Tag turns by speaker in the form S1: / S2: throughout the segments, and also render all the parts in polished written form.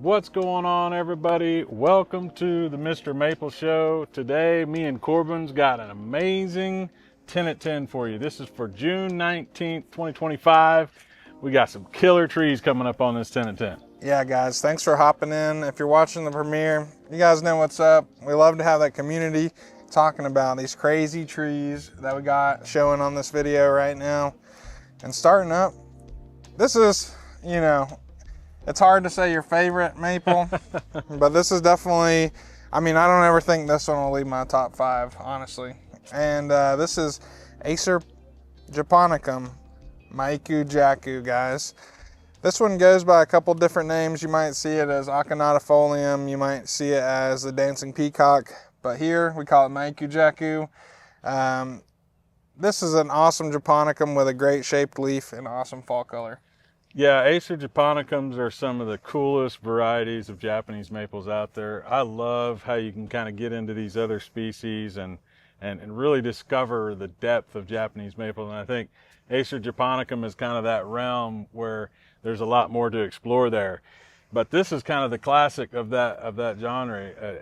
S1: What's going on, everybody? Welcome to the MrMaple Show. Today, me and Corbin's got an amazing 10 at 10 for you. This is for June 19th, 2025. We got some killer trees coming up on this 10 at 10.
S2: Yeah, guys, thanks for hopping in. If you're watching the premiere, you guys know what's up. We love to have that community talking about these crazy trees that we got showing on this video right now. And starting up, this is, it's hard to say your favorite maple, but this is definitely, I don't ever think this one will leave my top 5, honestly. And this is Acer Japonicum, Miku Jaku, guys. This one goes by a couple different names. You might see it as Aconautifolium, you might see it as the Dancing Peacock, but here we call it Miku Jaku. This is an awesome Japonicum with a great shaped leaf and awesome fall color.
S1: Yeah, Acer Japonicums are some of the coolest varieties of Japanese maples out there. I love how you can kind of get into these other species and really discover the depth of Japanese maple. And I think Acer Japonicum is kind of that realm where there's a lot more to explore there. But this is kind of the classic of that genre.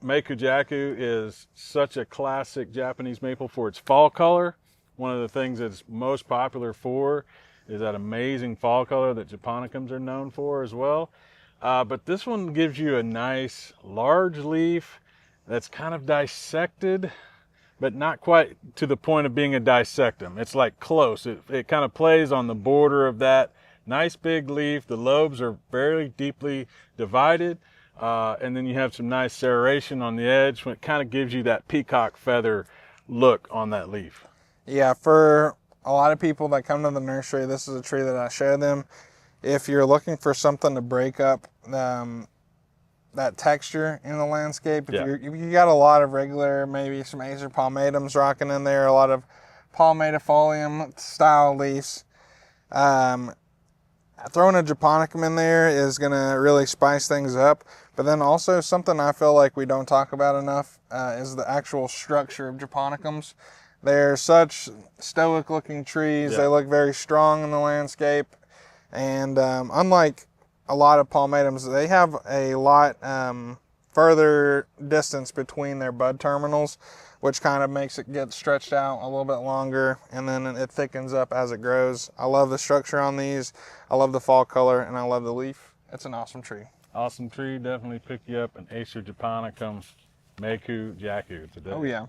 S1: Miku Jaku is such a classic Japanese maple for its fall color. One of the things it's most popular for is that amazing fall color that Japonicums are known for as well. But this one gives you a nice large leaf that's kind of dissected, but not quite to the point of being a dissectum. It's like close. It kind of plays on the border of that nice big leaf. The lobes are very deeply divided. And then you have some nice serration on the edge, when it kind of gives you that peacock feather look on that leaf.
S2: Yeah, for a lot of people that come to the nursery, this is a tree that I show them. If you're looking for something to break up that texture in the landscape, if you got a lot of regular, maybe some Acer palmatums rocking in there, a lot of palmatifolium style leaves, throwing a Japonicum in there is going to really spice things up. But then also something I feel like we don't talk about enough is the actual structure of Japonicums. They're such stoic looking trees. Yeah. They look very strong in the landscape. And unlike a lot of palmatums, they have a lot further distance between their bud terminals, which kind of makes it get stretched out a little bit longer, and then it thickens up as it grows. I love the structure on these. I love the fall color, and I love the leaf. It's an awesome tree.
S1: Awesome tree. Definitely pick you up an Acer Japonicum Miku Jaku today.
S2: Oh, yeah.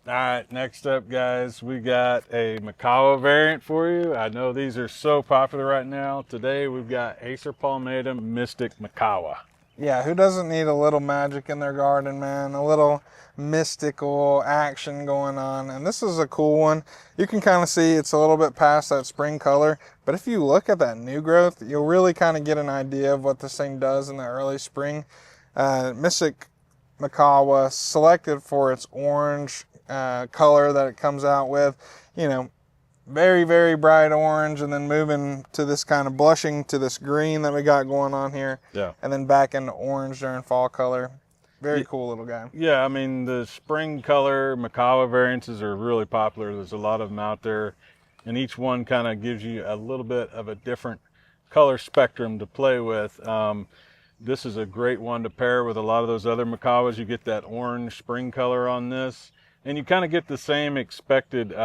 S1: All right, next up, guys, we got a Macawa variant for you. I know these are so popular right now. Today, we've got Acer Palmatum Mystic Macawa.
S2: Yeah, who doesn't need a little magic in their garden, man? A little mystical action going on. And this is a cool one. You can kind of see it's a little bit past that spring color. But if you look at that new growth, you'll really kind of get an idea of what this thing does in the early spring. Mystic Macawa, selected for its orange color that it comes out with. Very, very bright orange, and then moving to this kind of blushing to this green that we got going on here.
S1: Yeah.
S2: And then back into orange during fall color. Very cool little guy.
S1: Yeah, the spring color Macawa variances are really popular. There's a lot of them out there, and each one kind of gives you a little bit of a different color spectrum to play with. This is a great one to pair with a lot of those other Macawas. You get that orange spring color on this, and you kind of get the same expected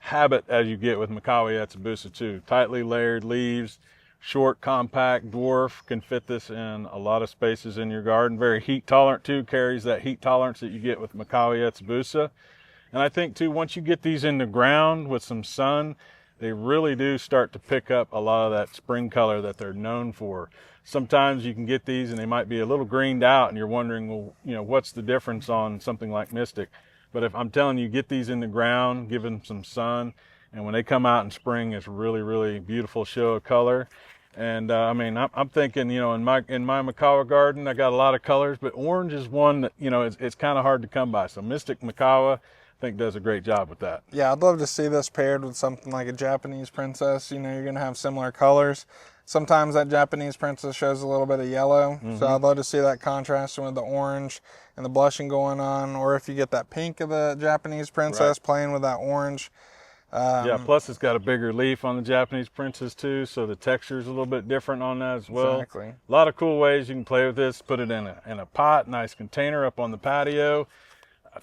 S1: habit as you get with Macawa Yatsubusa too. Tightly layered leaves, short, compact, dwarf, can fit this in a lot of spaces in your garden. Very heat tolerant too, carries that heat tolerance that you get with Macawa Yatsubusa. And I think too, once you get these in the ground with some sun, they really do start to pick up a lot of that spring color that they're known for. Sometimes you can get these and they might be a little greened out and you're wondering, well, what's the difference on something like Mystic? But if I'm telling you, get these in the ground, give them some sun, and when they come out in spring, it's really, really beautiful show of color. And I'm thinking, in my Macawa garden, I got a lot of colors, but orange is one that, it's kind of hard to come by. So Mystic Macawa, I think, does a great job with that.
S2: Yeah, I'd love to see this paired with something like a Japanese princess. You're going to have similar colors. Sometimes that Japanese princess shows a little bit of yellow, so I'd love to see that contrast with the orange and the blushing going on, or if you get that pink of the Japanese princess playing with that orange.
S1: Yeah, plus it's got a bigger leaf on the Japanese Princess too, so the texture is a little bit different on that as well.
S2: Exactly.
S1: A lot of cool ways you can play with this. Put it in a pot, nice container up on the patio.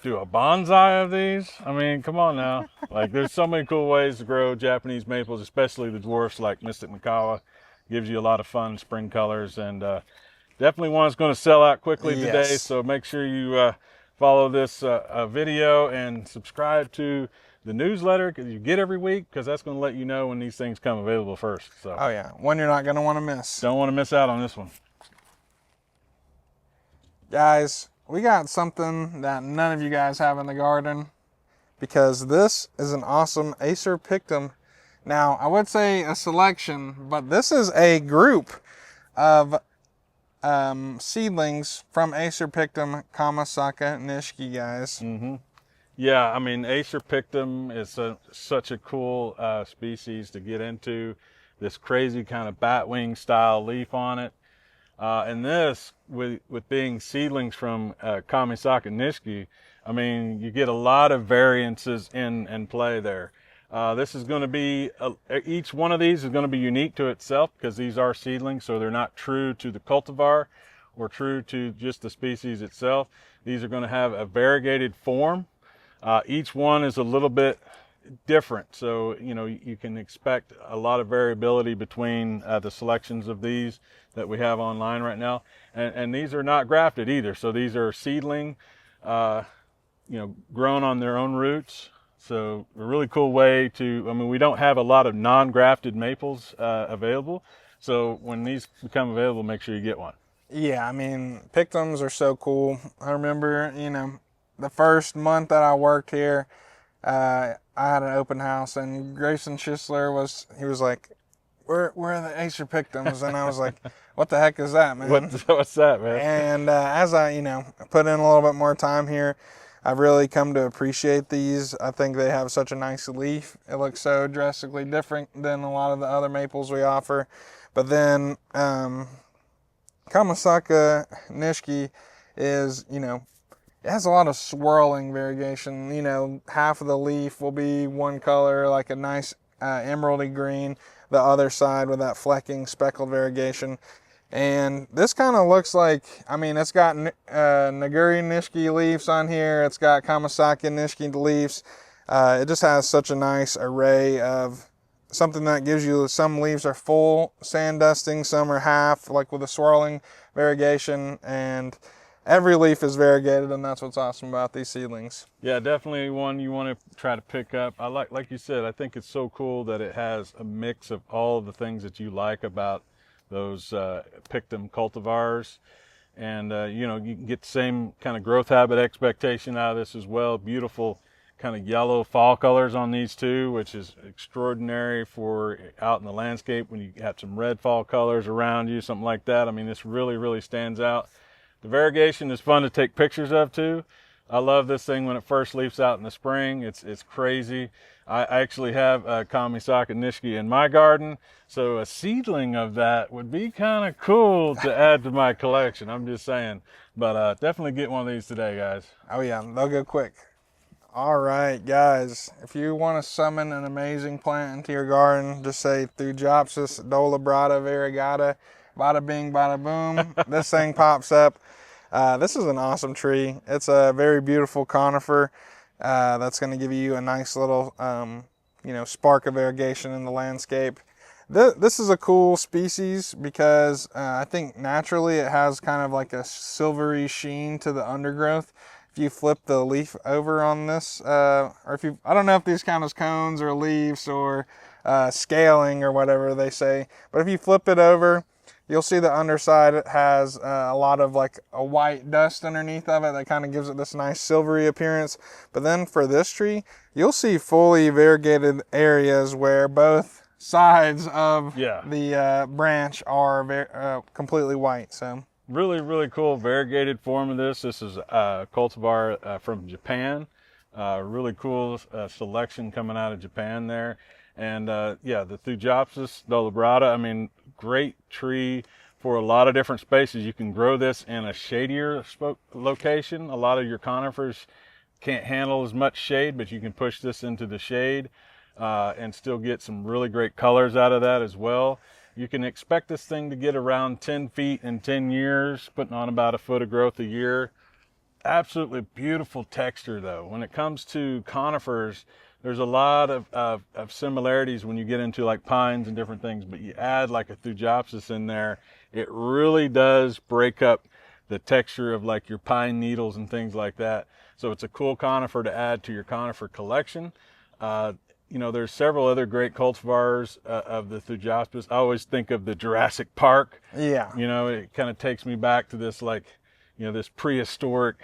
S1: Do a bonsai of these. I mean, come on now. Like, there's so many cool ways to grow Japanese maples, especially the dwarfs like Mystic Macawa. Gives you a lot of fun spring colors, and definitely one that's going to sell out quickly today. So make sure you follow this video and subscribe to the newsletter because you get every week, because that's going to let you know when these things come available first. So
S2: oh yeah, one you're not going to want to miss.
S1: Don't want to miss out on this one.
S2: Guys, we got something that none of you guys have in the garden, because this is an awesome Acer Pictum. Now, I would say a selection, but this is a group of seedlings from Acer Pictum Kamasaka Nishki, guys.
S1: Yeah, I mean, Acer Pictum is such a cool species to get into. This crazy kind of batwing style leaf on it. And this, with being seedlings from Kamasaka Nishki, I mean, you get a lot of variances in play there. This is going to be, each one of these is going to be unique to itself, because these are seedlings, so they're not true to the cultivar or true to just the species itself. These are going to have a variegated form. Each one is a little bit different, so you know, you can expect a lot of variability between the selections of these that we have online right now, and these are not grafted either. So these are seedling, you know, grown on their own roots. So a really cool way to, I mean, we don't have a lot of non-grafted maples available, so when these become available, make sure you get one.
S2: Yeah, I mean, Pictums are so cool. I remember, you know, the first month that I worked here, I had an open house, and Grayson Schisler was like, where are the Acer Pictums? And I was like, what the heck is that, man?
S1: What's that, man?
S2: And as I, you know, put in a little bit more time here, I've really come to appreciate these. I think they have such a nice leaf. It looks so drastically different than a lot of the other maples we offer. But then Kamasaka Nishki is, you know, it has a lot of swirling variegation. You know, half of the leaf will be one color, like a nice emeraldy green. The other side with that flecking speckled variegation. And this kind of looks like, I mean, it's got Naguri Nishki leaves on here. It's got Kamasaka Nishki leaves. It just has such a nice array of something that gives you, some leaves are full sand dusting, some are half, like with a swirling variegation, and every leaf is variegated, and that's what's awesome about these seedlings.
S1: Yeah, definitely one you want to try to pick up. I like you said, I think it's so cool that it has a mix of all of the things that you like about those Pictum cultivars. And you know, you can get the same kind of growth habit expectation out of this as well. Beautiful kind of yellow fall colors on these two, which is extraordinary for out in the landscape when you have some red fall colors around you, something like that. I mean, this really stands out. The variegation is fun to take pictures of too. I love this thing when it first leaves out in the spring. It's crazy. I actually have a Kamasaka Nishki in my garden, so a seedling of that would be kind of cool to add to my collection. I'm just saying. But definitely get one of these today, guys.
S2: Oh yeah, they'll go quick. All right, guys, if you want to summon an amazing plant into your garden, just say Thujopsis dolabrata variegata, bada bing, bada boom. This thing pops up. This is an awesome tree. It's a very beautiful conifer that's going to give you a nice little, you know, spark of variegation in the landscape. This is a cool species because I think naturally it has kind of like a silvery sheen to the undergrowth. If you flip the leaf over on this, or if you, I don't know if these count as cones or leaves or scaling or whatever they say, but if you flip it over, you'll see the underside, it has a lot of like a white dust underneath of it that kind of gives it this nice silvery appearance. But then for this tree, you'll see fully variegated areas where both sides of the branch are completely white. So
S1: really cool variegated form of this. This is a cultivar from Japan. Really cool selection coming out of Japan there. And yeah, the Thujopsis dolabrata, I mean, great tree for a lot of different spaces. You can grow this in a shadier location. A lot of your conifers can't handle as much shade, but you can push this into the shade. and still get some really great colors out of that as well. You can expect this thing to get around 10 feet in 10 years, putting on about a foot of growth a year. Absolutely beautiful texture though. When it comes to conifers, there's a lot of similarities when you get into like pines and different things, but you add like a Thujopsis in there, it really does break up the texture of like your pine needles and things like that. So it's a cool conifer to add to your conifer collection. You know, there's several other great cultivars of the Thujopsis. I always think of the Jurassic Park.
S2: Yeah.
S1: You know, it kind of takes me back to this like, you know, this prehistoric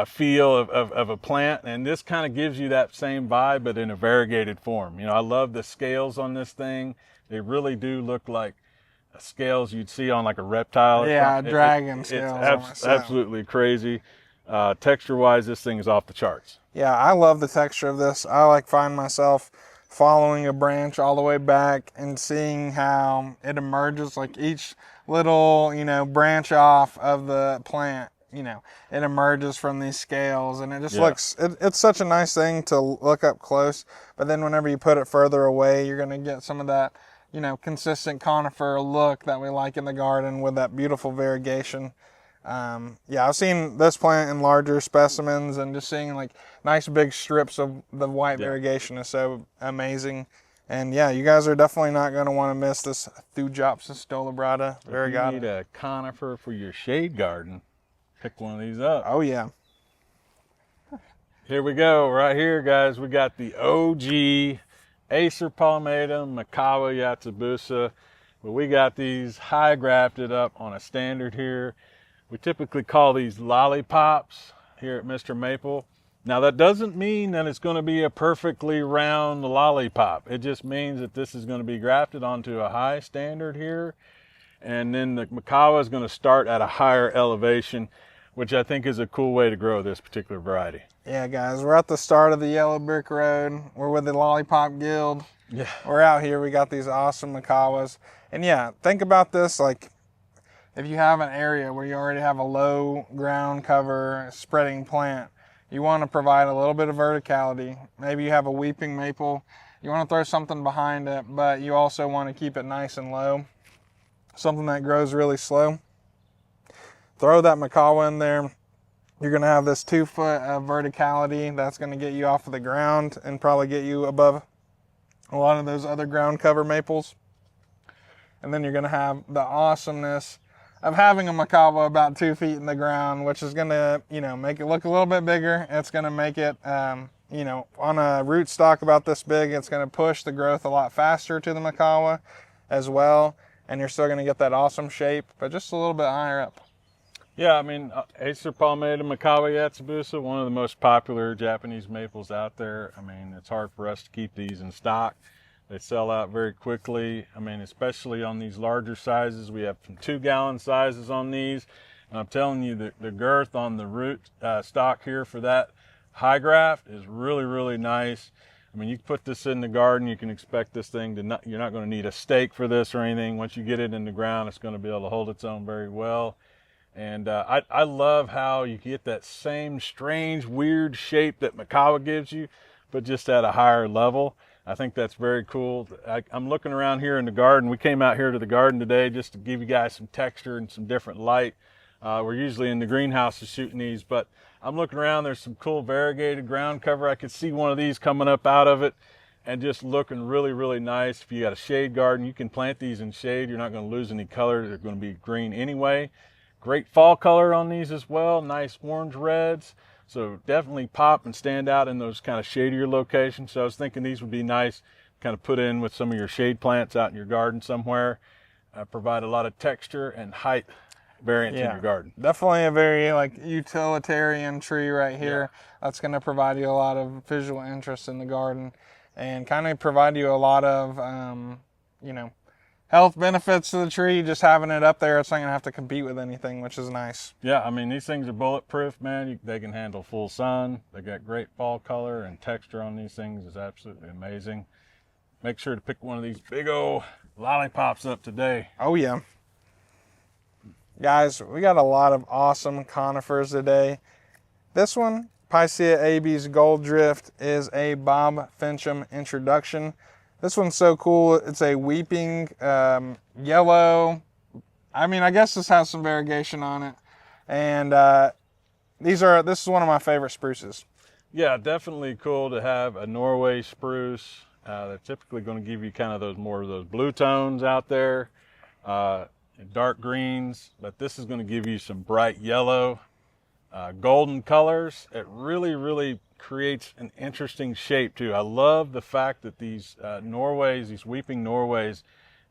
S1: feel of a plant. And this kind of gives you that same vibe, but in a variegated form. You know, I love the scales on this thing. They really do look like scales you'd see on like a reptile.
S2: Yeah, dragon scales.
S1: It's absolutely crazy. Texture-wise, this thing is off the charts.
S2: Yeah, I love the texture of this. I like find myself following a branch all the way back and seeing how it emerges, like each little, you know, branch off of the plant, you know, it emerges from these scales, and it just looks, it's such a nice thing to look up close. But then whenever you put it further away, you're going to get some of that, you know, consistent conifer look that we like in the garden with that beautiful variegation. Yeah, I've seen this plant in larger specimens, and just seeing like nice big strips of the white variegation is so amazing. And yeah, you guys are definitely not going to want to miss this Thujopsis stolobrata variegata.
S1: If you need a conifer for your shade garden, pick one of these up.
S2: Oh yeah.
S1: Here we go, right here, guys. We got the OG Acer palmatum, Macawa Yatsubusa. But we got these high grafted up on a standard here. We typically call these lollipops here at MrMaple. Now that doesn't mean that it's going to be a perfectly round lollipop. It just means that this is going to be grafted onto a high standard here. And then the Macawa is going to start at a higher elevation, which I think is a cool way to grow this particular variety.
S2: Yeah, guys, we're at the start of the Yellow Brick Road. We're with the Lollipop Guild.
S1: Yeah.
S2: We're out here. We got these awesome Macawas. And yeah, think about this, like, if you have an area where you already have a low ground cover spreading plant, you want to provide a little bit of verticality. Maybe you have a weeping maple. You want to throw something behind it, but you also want to keep it nice and low. Something that grows really slow. Throw that Macawa in there. You're going to have this 2 foot of verticality that's going to get you off of the ground and probably get you above a lot of those other ground cover maples. And then you're going to have the awesomeness of having a Macawa about 2 feet in the ground, which is going to, you know, make it look a little bit bigger. It's going to make it, you know, on a rootstock about this big, it's going to push the growth a lot faster to the Macawa as well. And you're still going to get that awesome shape, but just a little bit higher up.
S1: Yeah, I mean, Acer palmatum, Macawa Yatsubusa, one of the most popular Japanese maples out there. I mean, it's hard for us to keep these in stock. They sell out very quickly. I mean, especially on these larger sizes. We have some 2-gallon sizes on these. And I'm telling you, the girth on the root stock here for that high graft is really, really nice. I mean, you can put this in the garden. You can expect this thing to you're not going to need a stake for this or anything. Once you get it in the ground, it's going to be able to hold its own very well. And I love how you get that same strange, weird shape that Macawa gives you, but just at a higher level. I think that's very cool. I'm looking around here in the garden. We came out here to the garden today just to give you guys some texture and some different light. We're usually in the greenhouses shooting these, but I'm looking around. There's some cool variegated ground cover. I could see one of these coming up out of it and just looking really, really nice. If you got a shade garden, you can plant these in shade. You're not going to lose any color. They're going to be green anyway. Great fall color on these as well. Nice orange reds. So definitely pop and stand out in those kind of shadier locations. So I was thinking these would be nice, kind of put in with some of your shade plants out in your garden somewhere. Provide a lot of texture and height variance in your garden.
S2: Definitely a very like utilitarian tree right here. That's going to provide you a lot of visual interest in the garden and kind of provide you a lot of, you know, health benefits to the tree. Just having it up there, it's not going to have to compete with anything, which is nice.
S1: Yeah, I mean, these things are bulletproof, man. They can handle full sun. They got great fall color, and texture on these things is absolutely amazing. Make sure to pick one of these big old lollipops up today.
S2: Oh yeah. Guys, we got a lot of awesome conifers today. This one Piscia abies Gold Drift is a Bob Fincham introduction. This one's so cool. It's a weeping yellow. I mean, I guess this has some variegation on it. And this is one of my favorite spruces.
S1: Yeah, definitely cool to have a Norway spruce. They're typically going to give you kind of those blue tones out there, dark greens, but this is going to give you some bright yellow, golden colors. It really creates an interesting shape too. I love the fact that these Norways, these weeping Norways,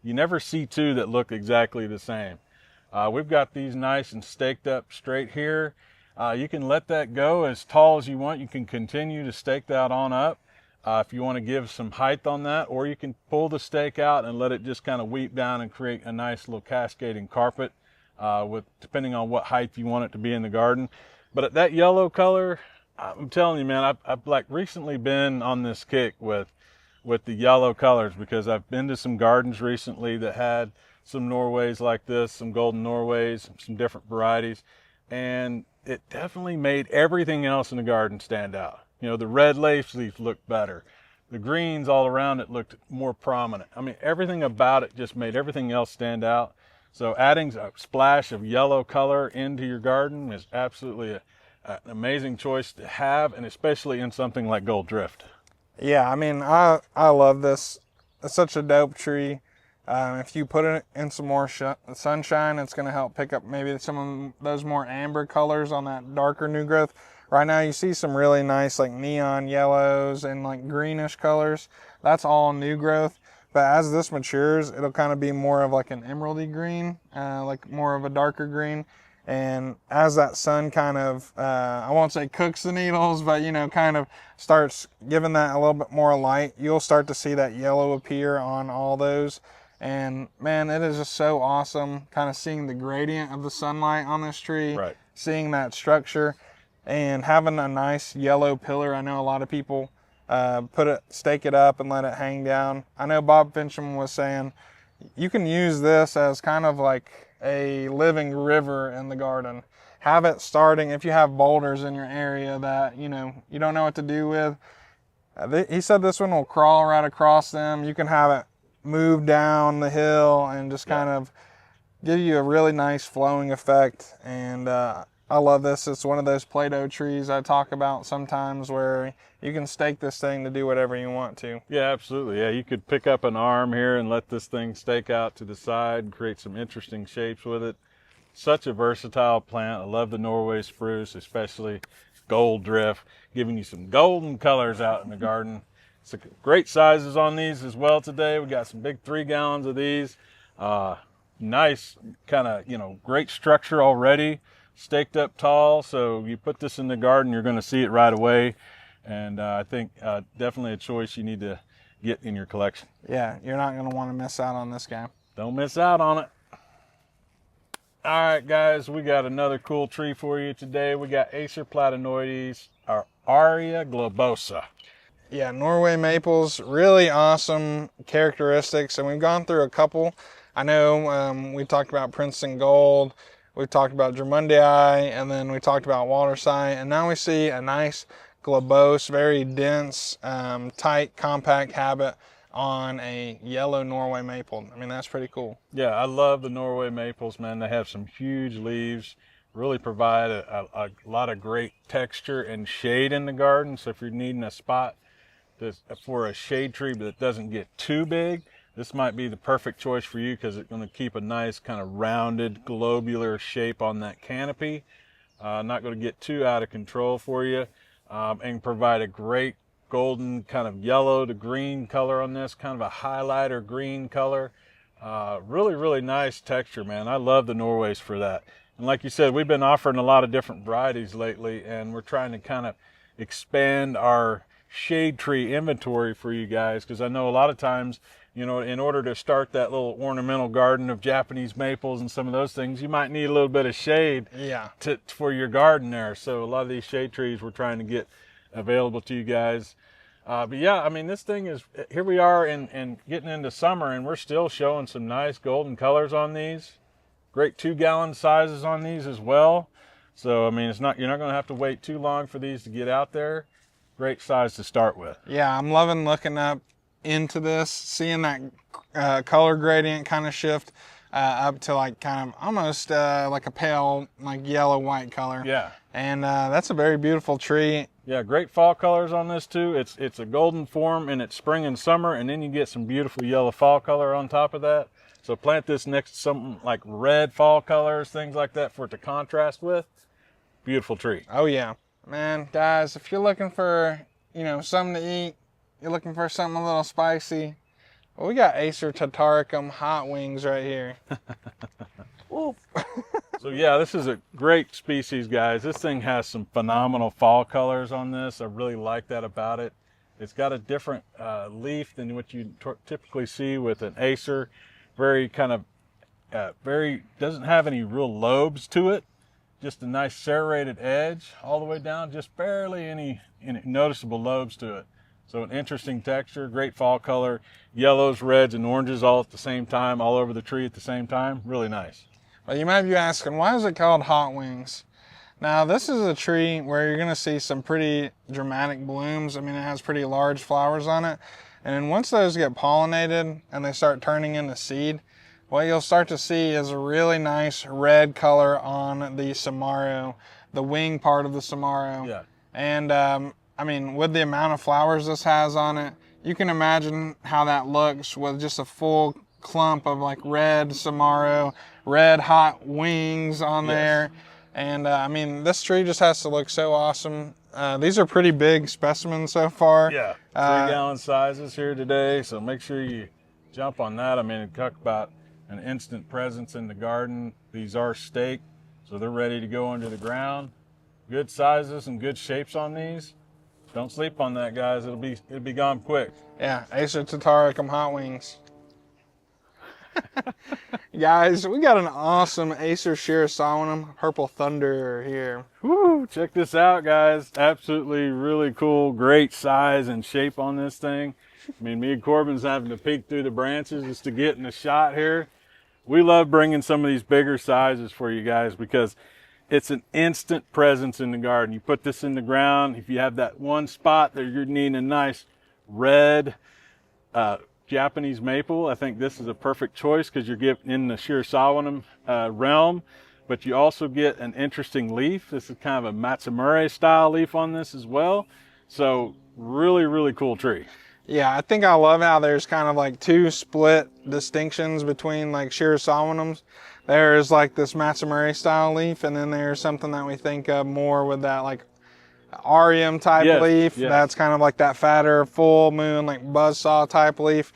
S1: you never see two that look exactly the same. We've got these nice and staked up straight here. You can let that go as tall as you want. You can continue to stake that on up if you want to give some height on that, or you can pull the stake out and let it just kind of weep down and create a nice little cascading carpet depending on what height you want it to be in the garden. But that yellow color, I'm telling you, man, I've like recently been on this kick with the yellow colors, because I've been to some gardens recently that had some Norways like this, some golden Norways, some different varieties, and it definitely made everything else in the garden stand out. You know, the red lace leaf looked better. The greens all around it looked more prominent. I mean, everything about it just made everything else stand out. So adding a splash of yellow color into your garden is absolutely an amazing choice to have, and especially in something like Gold Drift.
S2: Yeah, I mean, I love this. It's such a dope tree. If you put it in some more sunshine, it's going to help pick up maybe some of those more amber colors on that darker new growth. Right now you see some really nice like neon yellows and like greenish colors. That's all new growth. But as this matures, it'll kind of be more of like an emeraldy green, like more of a darker green. And as that sun kind of, I won't say cooks the needles, but you know, kind of starts giving that a little bit more light, you'll start to see that yellow appear on all those. And man, it is just so awesome kind of seeing the gradient of the sunlight on this tree,
S1: Right.
S2: Seeing that structure and having a nice yellow pillar. I know a lot of people stake it up and let it hang down. I know Bob Fincham was saying you can use this as kind of like a living river in the garden. Have it starting, if you have boulders in your area that, you know, you don't know what to do with. He said this one will crawl right across them. You can have it move down the hill and just kind of give you a really nice flowing effect. And I love this. It's one of those Play-Doh trees I talk about sometimes where you can stake this thing to do whatever you want to.
S1: Yeah, absolutely. Yeah, you could pick up an arm here and let this thing stake out to the side and create some interesting shapes with it. Such a versatile plant. I love the Norway spruce, especially Gold Drift, giving you some golden colors out in the garden. Some great sizes on these as well today. We got some big 3 gallons of these. Nice kind of, you know, great structure already, staked up tall. So you put this in the garden, you're going to see it right away. And I think definitely a choice you need to get in your collection.
S2: Yeah, you're not going to want to miss out on this guy.
S1: Don't miss out on it. All right, guys, we got another cool tree for you today. We got Acer platenoides, our Aria globosa.
S2: Yeah, Norway maples, really awesome characteristics, and we've gone through a couple. I know we talked about Princeton Gold, we talked about Germundii, and then we talked about Waltersite, and now we see a nice globose, very dense, tight, compact habit on a yellow Norway maple. I mean, that's pretty cool.
S1: Yeah, I love the Norway maples, man. They have some huge leaves, really provide a lot of great texture and shade in the garden. So if you're needing a spot for a shade tree that doesn't get too big, this might be the perfect choice for you, because it's going to keep a nice kind of rounded globular shape on that canopy. Not going to get too out of control for you, and provide a great golden kind of yellow to green color on this, kind of a highlighter green color. Really nice texture, man. I love the Norways for that. And like you said, we've been offering a lot of different varieties lately, and we're trying to kind of expand our shade tree inventory for you guys, because I know a lot of times, you know, in order to start that little ornamental garden of Japanese maples and some of those things, you might need a little bit of shade for your garden there. So a lot of these shade trees we're trying to get available to you guys. But yeah, I mean, this thing is, here we are in getting into summer, and we're still showing some nice golden colors on these. Great 2 gallon sizes on these as well. So I mean, you're not going to have to wait too long for these to get out there. Great size to start with.
S2: Yeah, I'm loving looking up into this, seeing that color gradient kind of shift up to like kind of almost like a pale like yellow white color.
S1: Yeah.
S2: And that's a very beautiful tree.
S1: Yeah, great fall colors on this too. It's a golden form in its spring and summer, and then you get some beautiful yellow fall color on top of that. So plant this next to something like red fall colors, things like that for it to contrast with. Beautiful tree.
S2: Oh yeah. Man, guys, if you're looking for, you know, something to eat, you're looking for something a little spicy, well, we got Acer Tataricum hot wings right here.
S1: So yeah, this is a great species, guys. This thing has some phenomenal fall colors on this. I really like that about it. It's got a different leaf than what you typically see with an Acer. Very kind of, doesn't have any real lobes to it. Just a nice serrated edge all the way down, just barely any noticeable lobes to it. So an interesting texture, great fall color, yellows, reds, and oranges all at the same time, all over the tree at the same time. Really nice.
S2: Well, you might be asking, why is it called hot wings? Now, this is a tree where you're gonna see some pretty dramatic blooms. I mean, it has pretty large flowers on it. And then once those get pollinated and they start turning into seed, what you'll start to see is a really nice red color on the samaro, the wing part of the samaro.
S1: Yeah.
S2: And I mean, with the amount of flowers this has on it, you can imagine how that looks with just a full clump of like red samaro, red hot wings on there. And I mean, this tree just has to look so awesome. These are pretty big specimens so far.
S1: Yeah, 3-gallon sizes here today, so make sure you jump on that. I mean, talk about an instant presence in the garden. These are staked, so they're ready to go under the ground. Good sizes and good shapes on these. Don't sleep on that, guys. It'll be gone quick.
S2: Yeah, Acer Tataricum hot wings. Guys, we got an awesome Acer Shiraasum Purple Thunder here.
S1: Woo! Check this out, guys. Absolutely really cool, great size and shape on this thing. I mean, me and Corbin's having to peek through the branches just to get in a shot here. We love bringing some of these bigger sizes for you guys because it's an instant presence in the garden. You put this in the ground. If you have that one spot that you're needing a nice red Japanese maple, I think this is a perfect choice because you're getting in the Shiraasum realm, but you also get an interesting leaf. This is kind of a Matsumure style leaf on this as well. So really, really cool tree.
S2: Yeah, I think I love how there's kind of like two split distinctions between like Shiraasumums. There's like this Matsumure style leaf, and then there's something that we think of more with that like Arium type leaf.
S1: Yes.
S2: That's kind of like that fatter, full moon, like buzzsaw type leaf.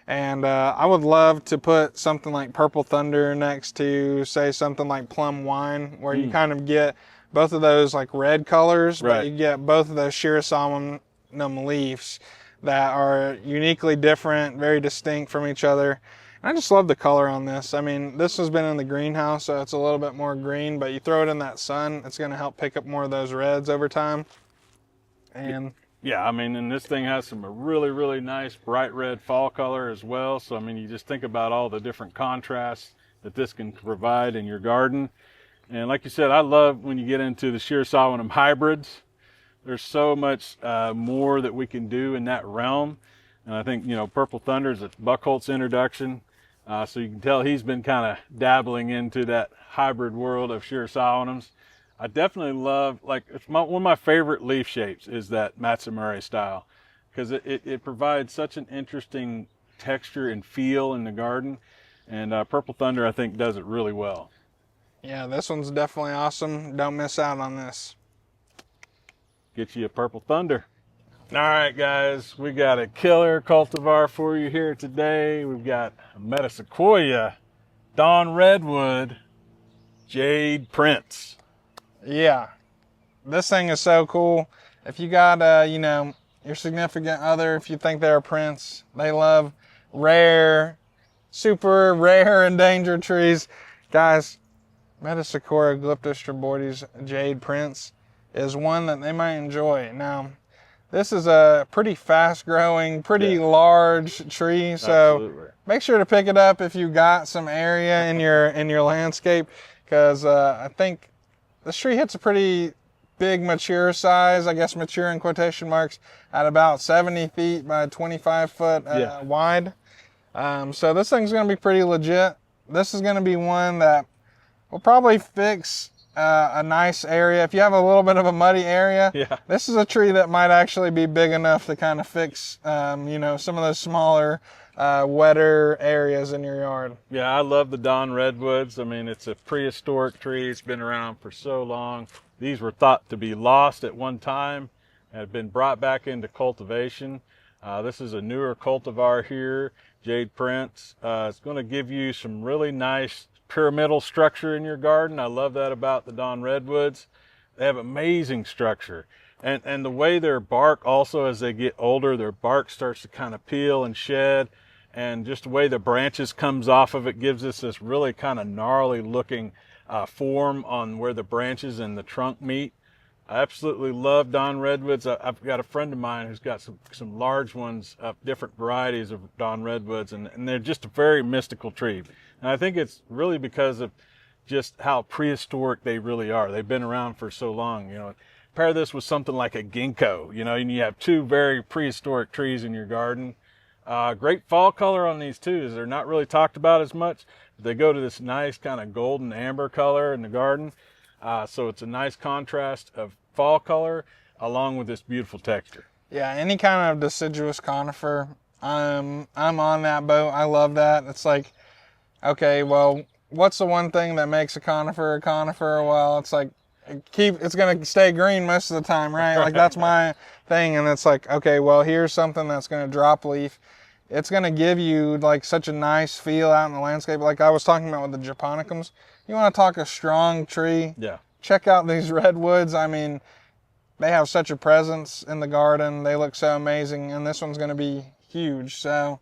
S2: And I would love to put something like Purple Thunder next to, say, something like Plum Wine, where you kind of get both of those like red colors, but you get both of those Shiraasum leaves that are uniquely different, very distinct from each other. And I just love the color on this. I mean, this has been in the greenhouse, so it's a little bit more green, but you throw it in that sun, it's going to help pick up more of those reds over time. And
S1: yeah, I mean, and this thing has some really, really nice bright red fall color as well. So, I mean, you just think about all the different contrasts that this can provide in your garden. And like you said, I love when you get into the Shiraasum hybrids. There's so much more that we can do in that realm. And I think, you know, Purple Thunder is a Buckholt's introduction. So you can tell he's been kind of dabbling into that hybrid world of Shiraasums. I definitely love, like, one of my favorite leaf shapes is that Matsumure style, because it provides such an interesting texture and feel in the garden. And Purple Thunder, I think, does it really well.
S2: yeah, this one's definitely awesome. Don't miss out on this.
S1: Get you a Purple Thunder. All right, guys, we got a killer cultivar for you here today. We've got Metasequoia, Dawn Redwood, Jade Prince.
S2: Yeah, this thing is so cool. If you got, you know, your significant other, if you think they're a prince, they love rare, super rare endangered trees. Guys, Metasequoia glyptostroboides Jade Prince is one that they might enjoy. Now, this is a pretty fast growing, pretty large tree, so
S1: Absolutely.
S2: make sure to pick it up if you got some area in your landscape, because I think this tree hits a pretty big mature size, I guess mature in quotation marks, at about 70 feet by 25 foot wide. So this thing's going to be pretty legit. This is going to be one that will probably fix a nice area. If you have a little bit of a muddy area, this is a tree that might actually be big enough to kind of fix, you know, some of those smaller, wetter areas in your yard.
S1: Yeah, I love the Don Redwoods. I mean, it's a prehistoric tree. It's been around for so long. These were thought to be lost at one time and have been brought back into cultivation. This is a newer cultivar here, Jade Prince. It's going to give you some really nice pyramidal structure in your garden. I love that about the Don Redwoods. They have amazing structure. And the way their bark also, as they get older, their bark starts to kind of peel and shed. And just the way the branches comes off of it gives us this really kind of gnarly looking form on where the branches and the trunk meet. I absolutely love Don Redwoods. I've got a friend of mine who's got some large ones of different varieties of Don Redwoods, and they're just a very mystical tree. And I think it's really because of just how prehistoric they really are. They've been around for so long. You know, pair this with something like a ginkgo, you know, and you have two very prehistoric trees in your garden. Great fall color on these too, is they're not really talked about as much. They go to this nice kind of golden amber color in the garden. So it's a nice contrast of fall color along with this beautiful texture.
S2: Yeah, any kind of deciduous conifer, I'm on that boat. I love that. It's like, okay, well, what's the one thing that makes a conifer a conifer? Well, it's like, it's going to stay green most of the time, right? Like that's my thing. And it's like, okay, well, here's something that's going to drop leaf. It's going to give you like such a nice feel out in the landscape. Like I was talking about with the Japonicums. You want to talk a strong tree?
S1: Yeah.
S2: Check out these redwoods. I mean, they have such a presence in the garden. They look so amazing. And this one's going to be huge. So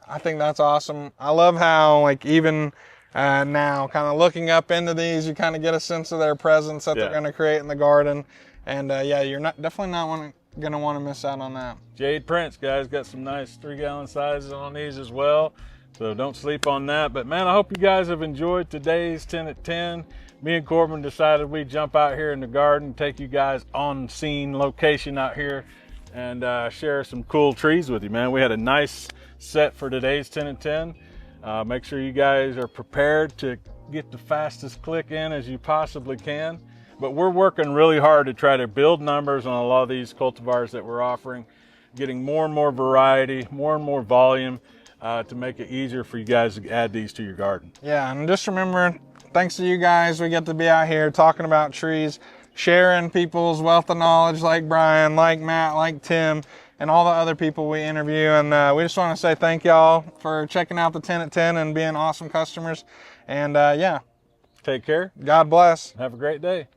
S2: I think that's awesome. I love how like even now kind of looking up into these, you kind of get a sense of their presence that they're going to create in the garden. And yeah, you're definitely not going to want to miss out on that.
S1: Jade Prince, guys, got some nice 3-gallon sizes on these as well. So don't sleep on that. But man, I hope you guys have enjoyed today's 10 at 10. Me and Corbin decided we'd jump out here in the garden, take you guys on scene location out here and share some cool trees with you, man. We had a nice set for today's 10 at 10. Make sure you guys are prepared to get the fastest click in as you possibly can. But we're working really hard to try to build numbers on a lot of these cultivars that we're offering, getting more and more variety, more and more volume to make it easier for you guys to add these to your garden.
S2: Yeah, and just remember, thanks to you guys, we get to be out here talking about trees, sharing people's wealth of knowledge like Brian, like Matt, like Tim, and all the other people we interview. And we just want to say thank y'all for checking out the 10 at 10 and being awesome customers. And yeah.
S1: Take care.
S2: God bless.
S1: Have a great day.